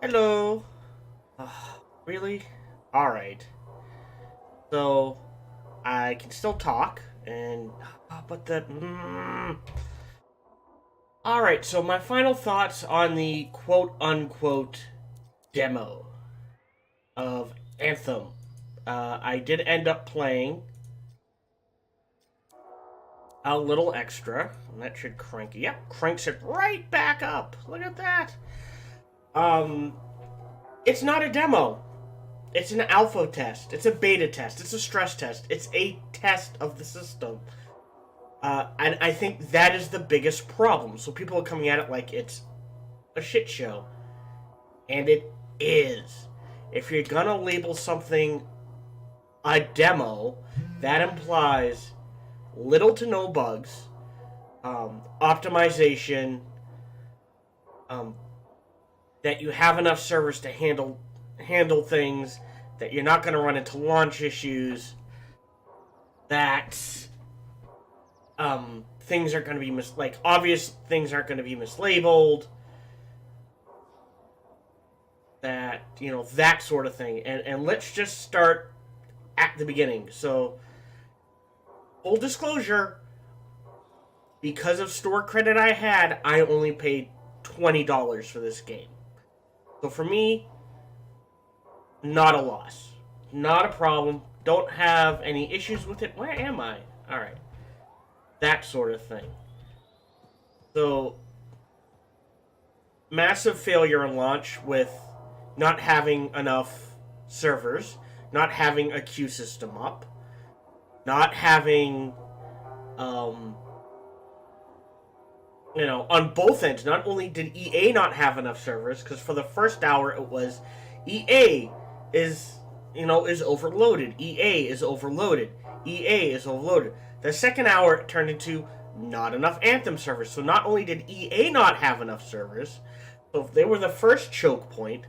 Hello. Really? Alright. So, I can still talk, and. But the. Alright, so my final thoughts on the quote unquote demo of Anthem. I did end up playing a little extra, and that should crank it. Yep, cranks it right back up. Look at that. Um, it's not a demo. It's an alpha test. It's a beta test. It's a stress test. It's a test of the system. And I think that is the biggest problem. So people are coming at it like it's a shit show. And it is. If you're gonna label something a demo, that implies little to no bugs, optimization, that you have enough servers to handle things, that you're not going to run into launch issues, that things aren't going to be obvious things aren't going to be mislabeled, that that sort of thing. And let's just start at the beginning. So, full disclosure, because of store credit I had, I only paid $20 for this game. So for me, not a loss. Not a problem. Don't have any issues with it. Where am I? Alright. That sort of thing. So, massive failure in launch with not having enough servers, not having a queue system up, not having, on both ends. Not only did EA not have enough servers, because for the first hour it was EA is overloaded. EA is overloaded. EA is overloaded. The second hour it turned into not enough Anthem servers. So not only did EA not have enough servers, so if they were the first choke point,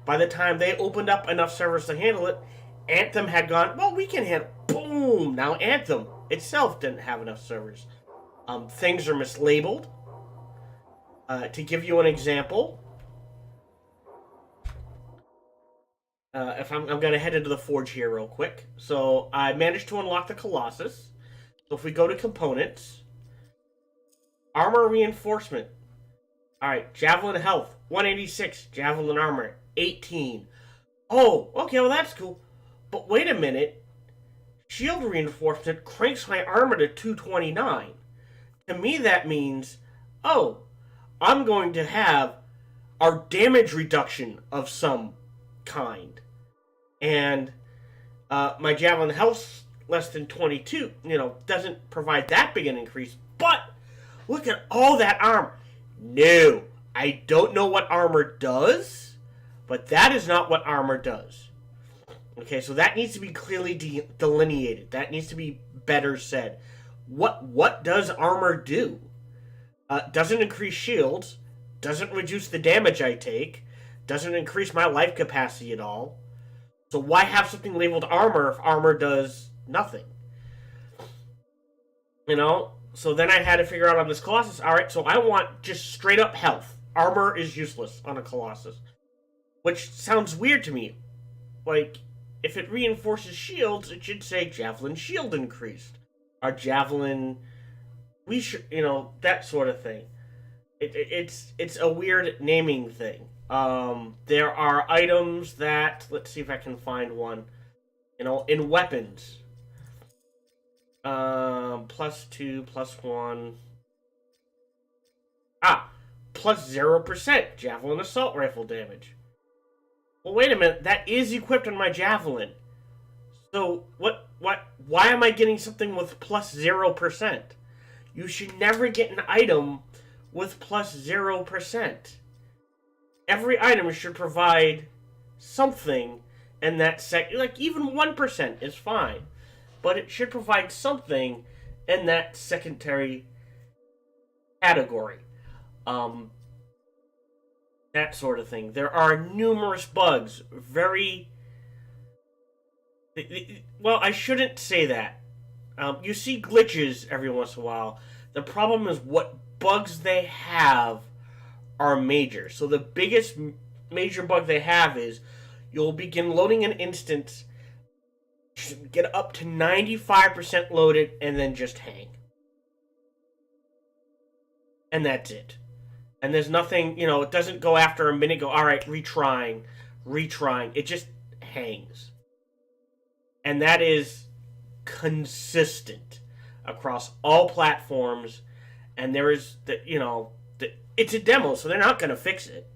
by the time they opened up enough servers to handle it, Anthem had gone, well, we can handle. Boom! Now Anthem itself didn't have enough servers. Things are mislabeled. To give you an example, if I'm going to head into the Forge here real quick. So I managed to unlock the Colossus. So if we go to components, armor reinforcement. Alright, Javelin health, 186. Javelin armor, 18. Oh, okay, well that's cool. But wait a minute. Shield reinforcement cranks my armor to 229. To me that means, oh, I'm going to have our damage reduction of some kind. And my Javelin health less than 22, doesn't provide that big an increase. But look at all that armor. No, I don't know what armor does, but that is not what armor does. Okay, so that needs to be clearly delineated. That needs to be better said. What does armor do? Doesn't increase shields, doesn't reduce the damage I take, doesn't increase my life capacity at all. So why have something labeled armor if armor does nothing? So then I had to figure out on this Colossus, alright, so I want just straight up health. Armor is useless on a Colossus. Which sounds weird to me. Like, if it reinforces shields, it should say Javelin shield increased. Or Javelin, that sort of thing. It's a weird naming thing. There are items that, let's see if I can find one, in weapons. +2, +1. Plus 0% Javelin assault rifle damage. Well, wait a minute, that is equipped on my Javelin. So, why am I getting something with plus 0%? You should never get an item with plus 0%. Every item should provide something in that like even 1% is fine. But it should provide something in that secondary category. That sort of thing. There are numerous bugs. Well, I shouldn't say that. You see glitches every once in a while. The problem is what bugs they have are major. So the biggest major bug they have is you'll begin loading an instance, get up to 95% loaded, and then just hang. And that's it. And there's nothing, it doesn't go after a minute, go, all right, retrying. It just hangs. And that is consistent across all platforms. And there is, it's a demo, so they're not going to fix it.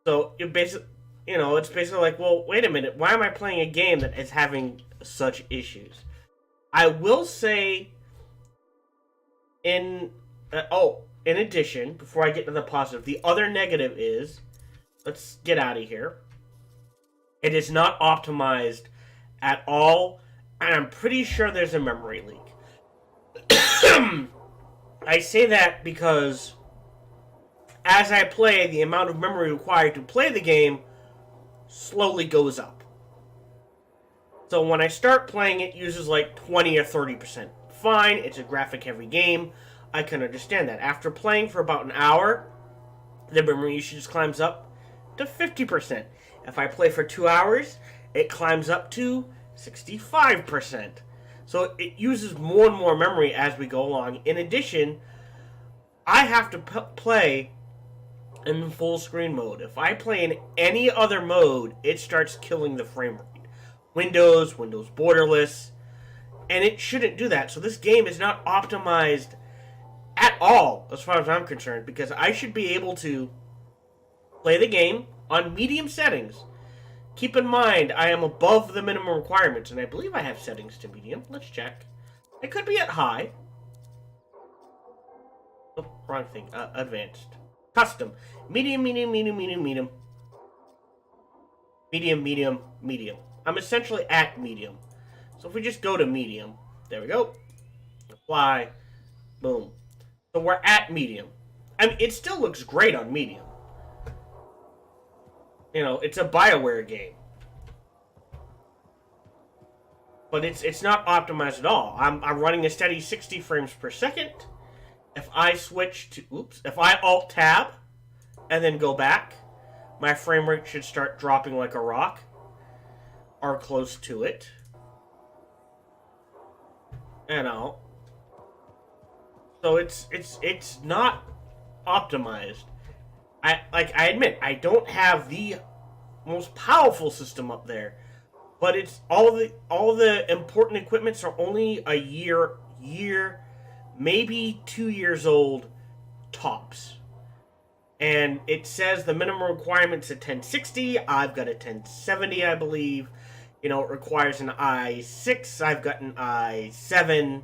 So it basically, it's basically like, well, wait a minute, why am I playing a game that is having such issues? I will say, in addition, before I get to the positive, the other negative is, let's get out of here. It is not optimized at all, and I'm pretty sure there's a memory leak. I say that because as I play, the amount of memory required to play the game slowly goes up. So when I start playing, it uses like 20 or 30%. Fine, it's a graphic-heavy game. I can understand that. After playing for about an hour, the memory usage climbs up to 50%. If I play for 2 hours, it climbs up to 65%. So it uses more and more memory as we go along. In addition, I have to play in full screen mode. If I play in any other mode, it starts killing the frame rate. Windows borderless, and it shouldn't do that. So this game is not optimized at all, as far as I'm concerned, because I should be able to play the game on medium settings. Keep in mind, I am above the minimum requirements, and I believe I have settings to medium. Let's check. I could be at high. Oh, wrong thing. Advanced. Custom. Medium. Medium. I'm essentially at medium. So if we just go to medium, there we go. Apply. Boom. So we're at medium. I mean, it still looks great on medium. It's a BioWare game. But it's not optimized at all. I'm running a steady 60 frames per second. If I switch to, if I Alt-Tab and then go back, my frame rate should start dropping like a rock. Or close to it. So it's not optimized. I admit I don't have the most powerful system up there, but it's all the important equipments are only a year, maybe 2 years old tops. And it says the minimum requirement's a 1060. I've got a 1070, I believe. It requires an i6. I've got an i7.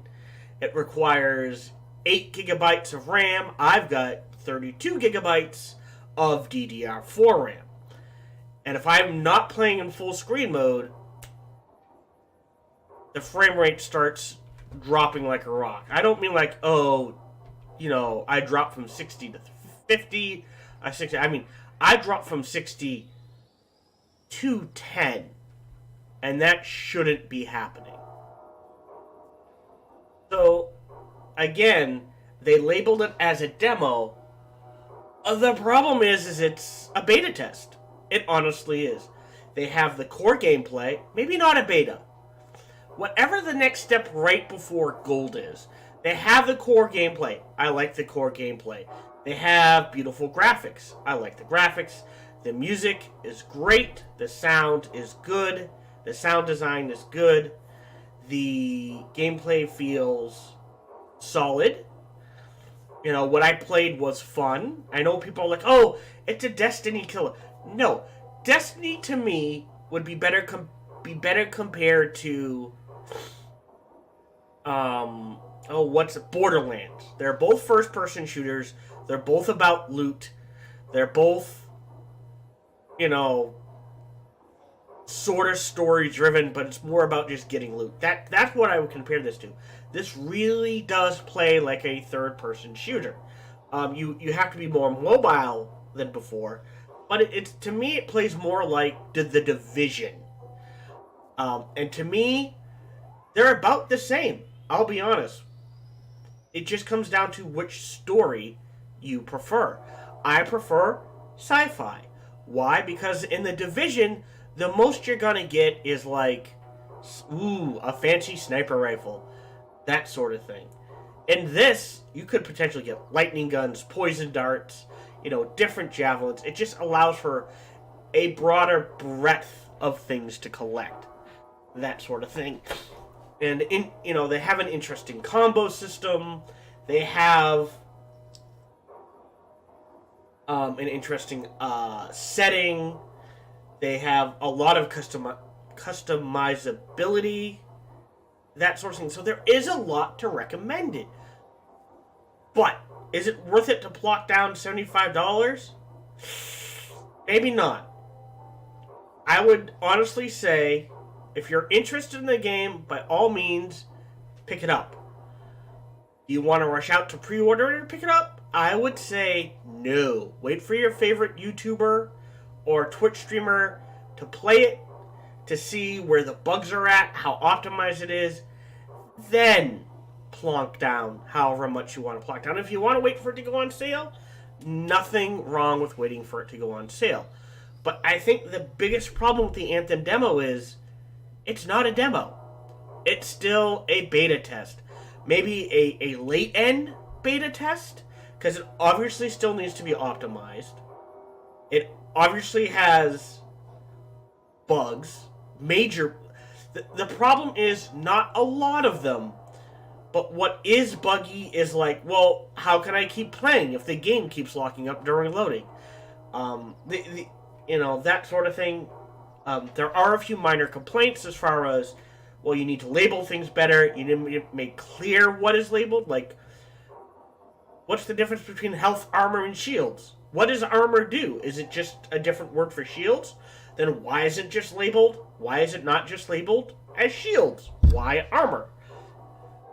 It requires 8 gigabytes of RAM. I've got 32 gigabytes of DDR4 RAM. And if I'm not playing in full screen mode, the frame rate starts dropping like a rock. I don't mean like, I dropped from 60 to 50. I mean, I dropped from 60 to 10. And that shouldn't be happening. So, again, they labeled it as a demo. The problem is it's a beta test. It honestly is. They have the core gameplay, maybe not a beta. Whatever the next step right before gold is, they have the core gameplay. I like the core gameplay. They have beautiful graphics. I like the graphics. The music is great. The sound is good. The sound design is good. The gameplay feels solid. What I played was fun. I know people are like, oh, it's a Destiny killer. No. Destiny, to me, would be better compared to... what's it? Borderlands. They're both first-person shooters. They're both about loot. They're both, sort of story-driven, but it's more about just getting loot. That's what I would compare this to. This really does play like a third-person shooter. You have to be more mobile than before, but it's to me it plays more like the Division. And to me, they're about the same. I'll be honest. It just comes down to which story you prefer. I prefer sci-fi. Why? Because in the Division, the most you're gonna get is like, ooh, a fancy sniper rifle, that sort of thing. In this, you could potentially get lightning guns, poison darts, different javelins. It just allows for a broader breadth of things to collect, that sort of thing. And they have an interesting combo system. They have an interesting setting. They have a lot of customizability, that sort of thing. So there is a lot to recommend it. But is it worth it to plot down $75? Maybe not. I would honestly say, if you're interested in the game, by all means, pick it up. Do you want to rush out to pre-order it or pick it up? I would say no. Wait for your favorite YouTuber or Twitch streamer to play it, to see where the bugs are at, how optimized it is. Then plonk down however much you want to plonk down. If you want to wait for it to go on sale, nothing wrong with waiting for it to go on sale. But I think the biggest problem with the Anthem demo is it's not a demo. It's still a beta test. Maybe a late-end beta test, because it obviously still needs to be optimized. It obviously has bugs. Major. The problem is not a lot of them. But what is buggy is like, well, how can I keep playing if the game keeps locking up during loading? That sort of thing. There are a few minor complaints as far as, well, you need to label things better. You need to make clear what is labeled. Like, what's the difference between health, armor, and shields? What does armor do? Is it just a different word for shields? Then why is it just labeled? Why is it not just labeled as shields? Why armor?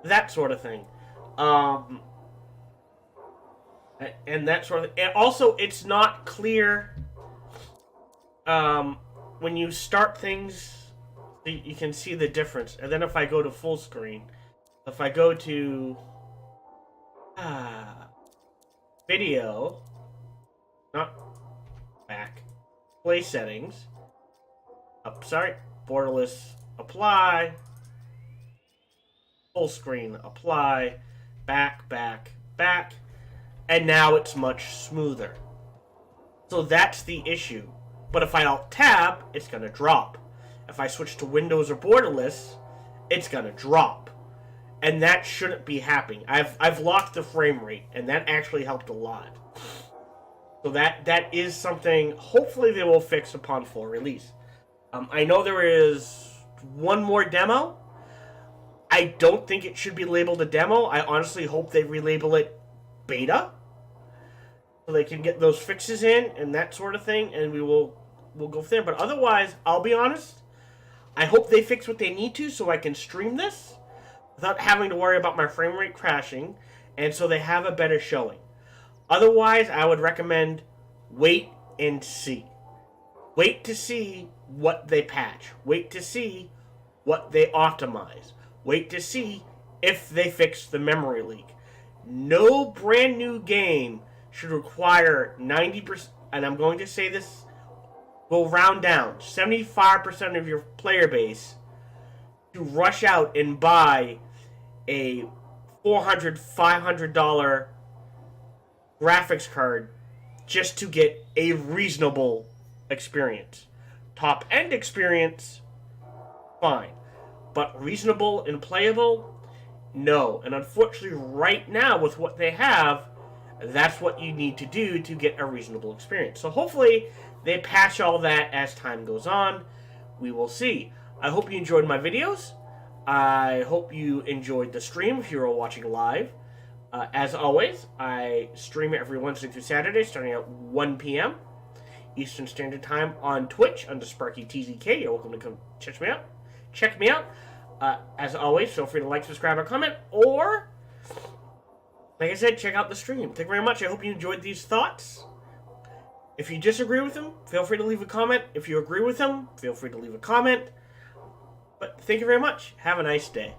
That sort of thing. And that sort of thing. And also, it's not clear when you start things, you can see the difference. And then if I go to full screen, if I go to video, not back, play settings, borderless, apply, full screen, apply, back, and now it's much smoother. So that's the issue. But if I Alt-Tab, it's going to drop. If I switch to Windows or borderless, it's going to drop. And that shouldn't be happening. I've locked the frame rate, and that actually helped a lot. So that is something hopefully they will fix upon full release. I know there is one more demo. I don't think it should be labeled a demo. I honestly hope they relabel it beta, so they can get those fixes in and that sort of thing, and we'll go from there. But otherwise, I'll be honest, I hope they fix what they need to so I can stream this without having to worry about my frame rate crashing, and so they have a better showing. Otherwise, I would recommend wait and see. Wait to see what they patch. Wait to see what they optimize. Wait to see if they fix the memory leak. No brand new game should require 90%, and I'm going to say this, will round down, 75% of your player base to rush out and buy a $400, $500 graphics card just to get a reasonable experience. Top-end experience, fine. But reasonable and playable, no. And unfortunately, right now, with what they have, that's what you need to do to get a reasonable experience. So hopefully, they patch all that as time goes on. We will see. I hope you enjoyed my videos. I hope you enjoyed the stream if you were watching live. As always, I stream every Wednesday through Saturday, starting at 1 p.m. Eastern Standard Time on Twitch under SparkyTZK. You're welcome to come check me out. As always, feel free to like, subscribe, or comment, or, like I said, check out the stream. Thank you very much. I hope you enjoyed these thoughts. If you disagree with them, feel free to leave a comment. If you agree with them, feel free to leave a comment. But thank you very much. Have a nice day.